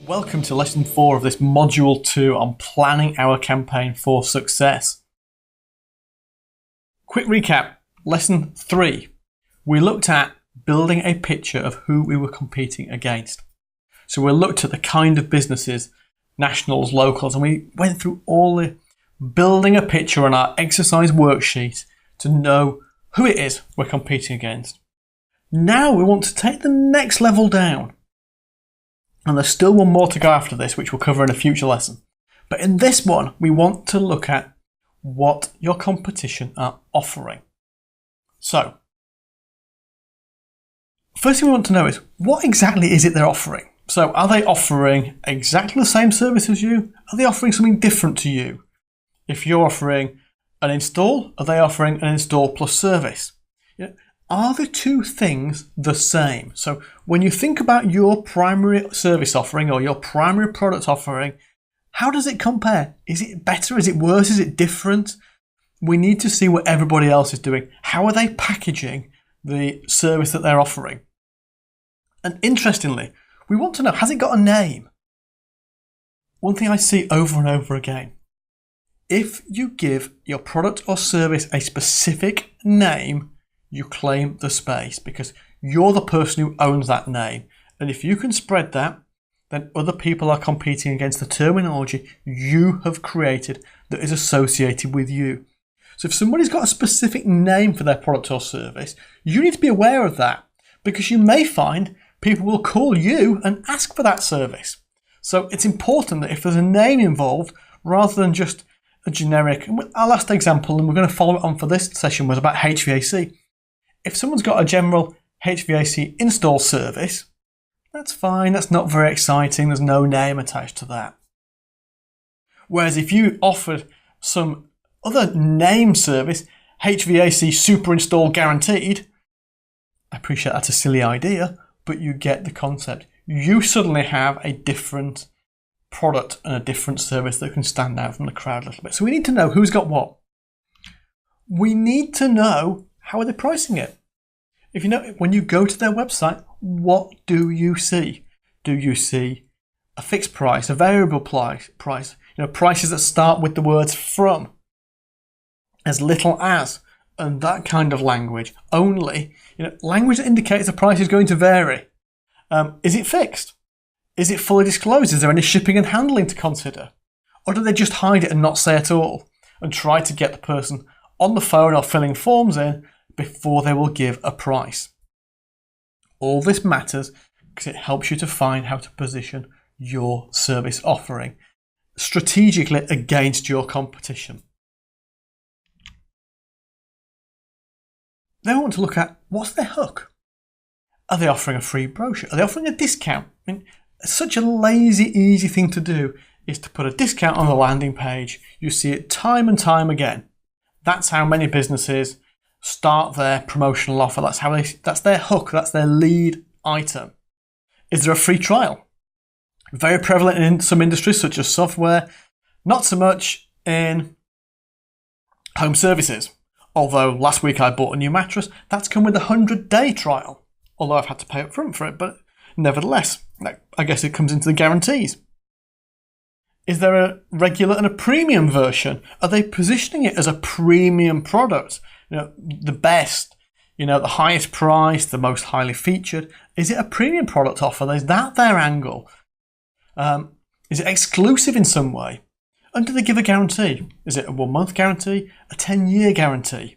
Welcome to lesson 4 of this module 2 on planning our campaign for success. Quick recap, lesson 3. We looked at building a picture of who we were competing against. So we looked at the kind of businesses, nationals, locals, and we went through all the building a picture on our exercise worksheet to know who it is we're competing against. Now we want to take the next level down. And there's still one more to go after this, which we'll cover in a future lesson. But in this one, we want to look at what your competition are offering. So, first thing we want to know is, what exactly is it they're offering? So, are they offering exactly the same service as you? Are they offering something different to you? If you're offering an install, are they offering an install plus service? Are the two things the same? So when you think about your primary service offering or your primary product offering, how does it compare? Is it better? Is it worse? Is it different? We need to see what everybody else is doing. How are they packaging the service that they're offering? And interestingly, we want to know, has it got a name? One thing I see over and over again, if you give your product or service a specific name, you claim the space because you're the person who owns that name. And if you can spread that, then other people are competing against the terminology you have created that is associated with you. So if somebody's got a specific name for their product or service, you need to be aware of that because you may find people will call you and ask for that service. So it's important that if there's a name involved, rather than just a generic, our last example, and we're going to follow it on for this session, was about HVAC. If someone's got a general HVAC install service, that's fine, that's not very exciting, there's no name attached to that. Whereas if you offered some other name service, HVAC super install guaranteed, I appreciate that's a silly idea, but you get the concept. You suddenly have a different product and a different service that can stand out from the crowd a little bit. So we need to know who's got what. We need to know, how are they pricing it? If you know, when you go to their website, what do you see? Do you see a fixed price, a variable price? Prices that start with the words from, as little as, and that kind of language. Only, language that indicates the price is going to vary. Is it fixed? Is it fully disclosed? Is there any shipping and handling to consider? Or do they just hide it and not say at all and try to get the person on the phone or filling forms in before they will give a price? All this matters because it helps you to find how to position your service offering strategically against your competition. Then I want to look at, what's their hook? Are they offering a free brochure? Are they offering a discount? Such a lazy, easy thing to do is to put a discount on the landing page. You see it time and time again. That's how many businesses start their promotional offer. That's their hook. That's their lead item. Is there a free trial? Very prevalent in some industries such as software. Not so much in home services. Although last week I bought a new mattress. That's come with a 100-day trial. Although I've had to pay up front for it. But nevertheless, I guess it comes into the guarantees. Is there a regular and a premium version? Are they positioning it as a premium product? The best, the highest price, the most highly featured. Is it a premium product offer? Is that their angle? Is it exclusive in some way? And do they give a guarantee? Is it a 1-month guarantee? A 10-year guarantee?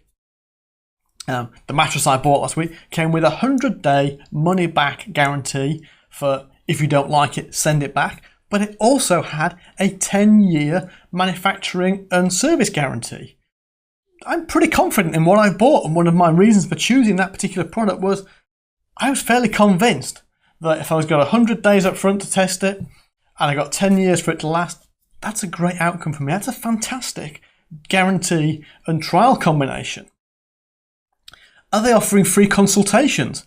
The mattress I bought last week came with a 100-day money-back guarantee for, if you don't like it, send it back. But it also had a 10-year manufacturing and service guarantee. I'm pretty confident in what I bought, and one of my reasons for choosing that particular product was I was fairly convinced that if I was got 100 days up front to test it and I got 10 years for it to last, that's a great outcome for me. That's a fantastic guarantee and trial combination. Are they offering free consultations?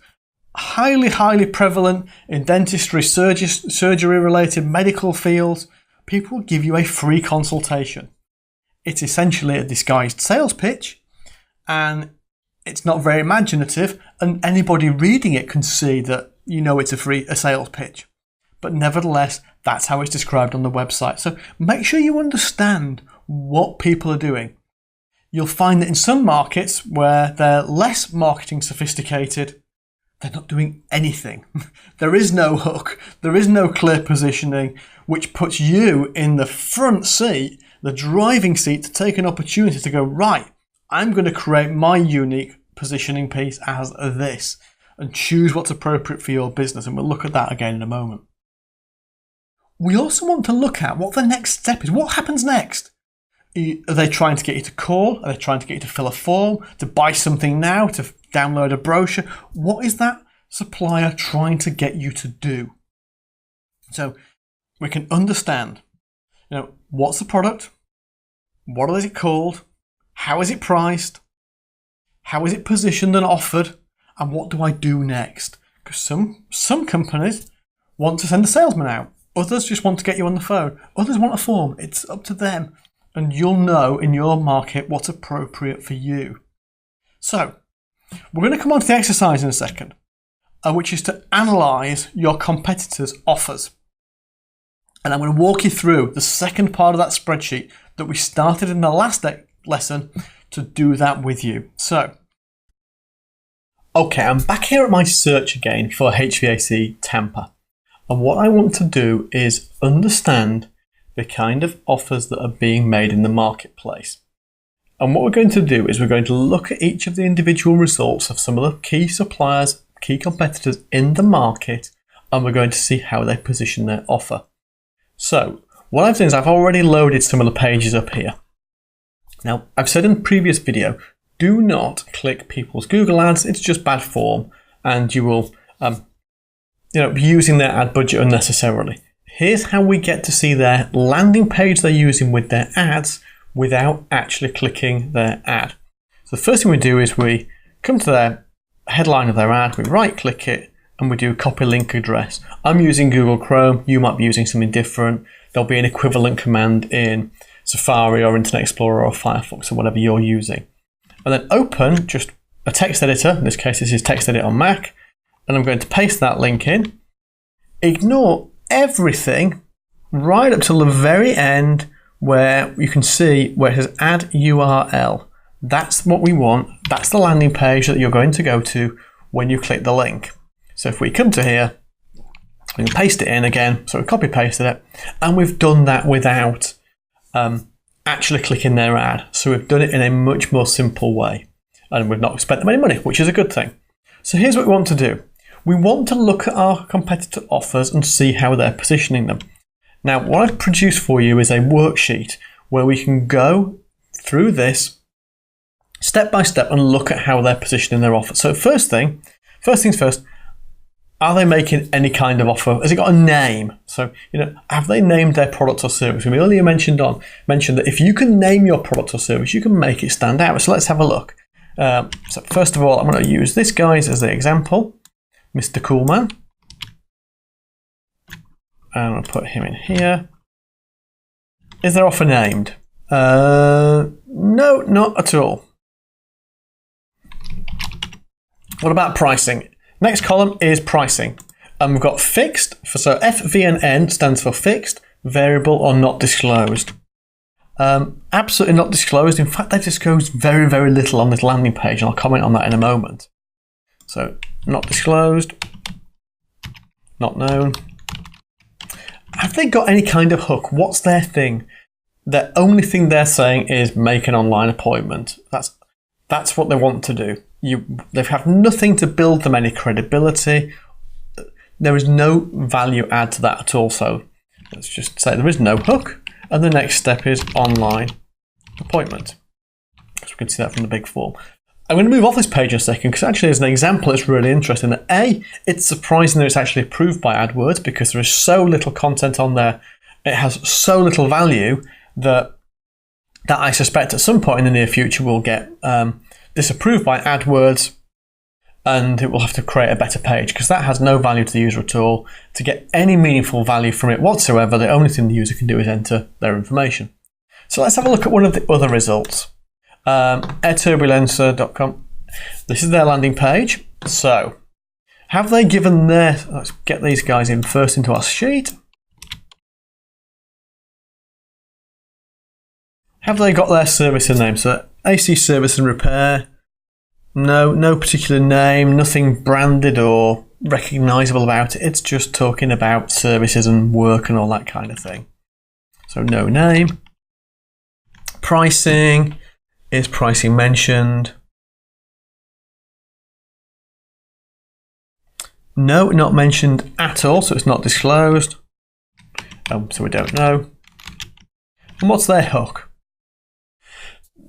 Highly, highly prevalent in dentistry, surgery-related medical fields. People will give you a free consultation. It's essentially a disguised sales pitch, and it's not very imaginative, and anybody reading it can see that it's a sales pitch. but nevertheless, that's how it's described on the website. So make sure you understand what people are doing. You'll find that in some markets where they're less marketing sophisticated, they're not doing anything. There is no hook. There is no clear positioning, which puts you in the front seat, the driving seat, to take an opportunity to go, right, I'm going to create my unique positioning piece as this and choose what's appropriate for your business. And we'll look at that again in a moment. We also want to look at what the next step is. What happens next? Are they trying to get you to call? Are they trying to get you to fill a form, to buy something now, to download a brochure? What is that supplier trying to get you to do? So we can understand, what's the product? What is it called? How is it priced? How is it positioned and offered? And what do I do next? Because some companies want to send a salesman out. Others just want to get you on the phone. Others want a form. It's up to them. And you'll know in your market what's appropriate for you. So we're going to come on to the exercise in a second, which is to analyse your competitors' offers. And I'm going to walk you through the second part of that spreadsheet that we started in the last lesson to do that with you. So, okay, I'm back here at my search again for HVAC Tampa. And what I want to do is understand the kind of offers that are being made in the marketplace. And what we're going to do is we're going to look at each of the individual results of some of the key suppliers, key competitors in the market, and we're going to see how they position their offer. So what I've done is I've already loaded some of the pages up here. Now, I've said in the previous video, do not click people's Google ads. It's just bad form, and you will be using their ad budget unnecessarily. Here's how we get to see their landing page they're using with their ads without actually clicking their ad. So the first thing we do is we come to their headline of their ad, we right click it, and we do copy link address. I'm using Google Chrome, you might be using something different. There'll be an equivalent command in Safari or Internet Explorer or Firefox or whatever you're using. And then open just a text editor, in this case this is TextEdit on Mac, and I'm going to paste that link in. Ignore everything right up till the very end where you can see where it says add URL. That's what we want. That's the landing page that you're going to go to when you click the link. So if we come to here, we can paste it in again. So we copy pasted it, and we've done that without actually clicking their ad. So we've done it in a much more simple way, and we've not spent them any money, which is a good thing. So here's what we want to do. We want to look at our competitor offers and see how they're positioning them. Now, what I've produced for you is a worksheet where we can go through this step by step and look at how they're positioning their offer. So first things first, are they making any kind of offer? Has it got a name? So, have they named their product or service? We earlier mentioned that if you can name your product or service, you can make it stand out. So let's have a look. So first of all, I'm going to use this guy as the example. Mr. Coolman. And I'm going to put him in here. Is their offer named? No, not at all. What about pricing? Next column is pricing. And we've got fixed. So FVNN stands for fixed, variable, or not disclosed. Absolutely not disclosed. In fact, they disclosed very, very little on this landing page, and I'll comment on that in a moment. So, not disclosed, not known. Have they got any kind of hook? What's their thing? The only thing they're saying is make an online appointment. That's what they want to do. They have nothing to build them any credibility. There is no value add to that at all. So let's just say there is no hook. And the next step is online appointment. So we can see that from the big form. I'm going to move off this page in a second because actually as an example it's really interesting that it's surprising that it's actually approved by AdWords because there is so little content on there. It has so little value that I suspect at some point in the near future will get disapproved by AdWords and it will have to create a better page because that has no value to the user at all. To get any meaningful value from it whatsoever, the only thing the user can do is enter their information. So let's have a look at one of the other results. airturbulencer.com. This is their landing page. So Have they given their, let's get these guys in first into our sheet. Have they got their service and name? So AC service and repair. No particular name, nothing branded or recognisable about it. It's just talking about services and work and all that kind of thing. So no name. Pricing. Is pricing mentioned? No, not mentioned at all, so it's not disclosed. So we don't know. And what's their hook?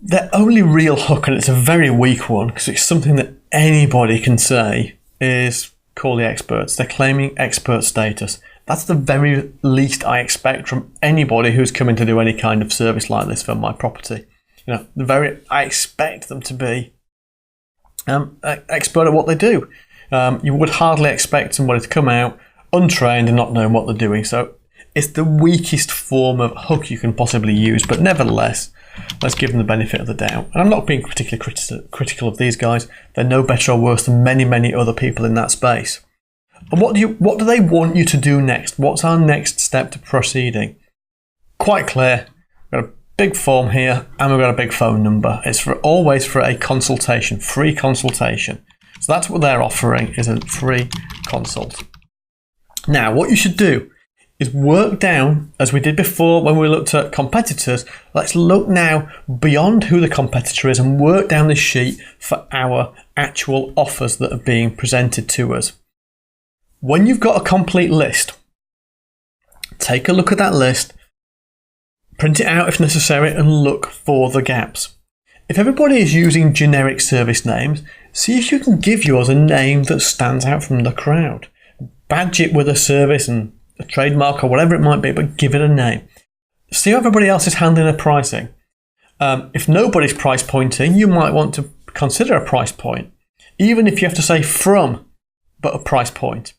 Their only real hook, and it's a very weak one because it's something that anybody can say, is call the experts. They're claiming expert status. That's the very least I expect from anybody who's coming to do any kind of service like this for my property. I expect them to be expert at what they do. You would hardly expect somebody to come out untrained and not knowing what they're doing. So it's the weakest form of hook you can possibly use, but nevertheless, let's give them the benefit of the doubt. And I'm not being particularly critical of these guys. They're no better or worse than many other people in that space. And what do they want you to do next? What's our next step to proceeding? Quite clear. We've got a big form here, and we've got a big phone number. It's always for a consultation, free consultation. So that's what they're offering, is a free consult. Now, what you should do is work down, as we did before when we looked at competitors. Let's look now beyond who the competitor is and work down the sheet for our actual offers that are being presented to us. When you've got a complete list, take a look at that list, print it out if necessary, and look for the gaps. If everybody is using generic service names, see if you can give yours a name that stands out from the crowd. Badge it with a service and a trademark or whatever it might be, but give it a name. See how everybody else is handling their pricing. If nobody's price pointing, you might want to consider a price point, even if you have to say from, but a price point.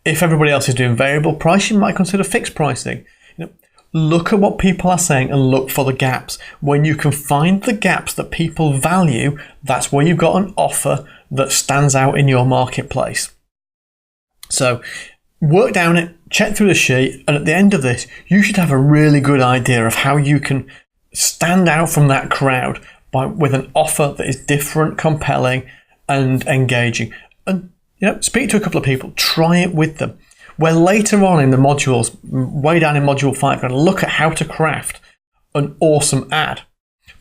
If everybody else is doing variable price, you might consider fixed pricing. Look at what people are saying and look for the gaps. When you can find the gaps that people value, that's where you've got an offer that stands out in your marketplace. So work down it, check through the sheet, and at the end of this, you should have a really good idea of how you can stand out from that crowd with an offer that is different, compelling, and engaging. And speak to a couple of people, try it with them. Where later on in the modules, way down in module 5, we're going to look at how to craft an awesome ad.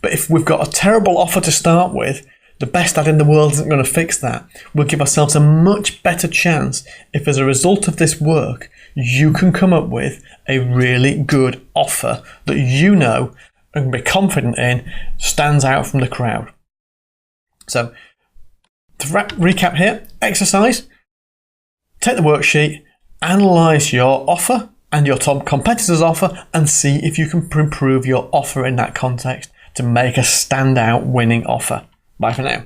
But if we've got a terrible offer to start with, the best ad in the world isn't going to fix that. We'll give ourselves a much better chance if, as a result of this work, you can come up with a really good offer that you know and can be confident in stands out from the crowd. So, to recap here, exercise, take the worksheet, analyse your offer and your top competitor's offer and see if you can improve your offer in that context to make a standout winning offer. Bye for now.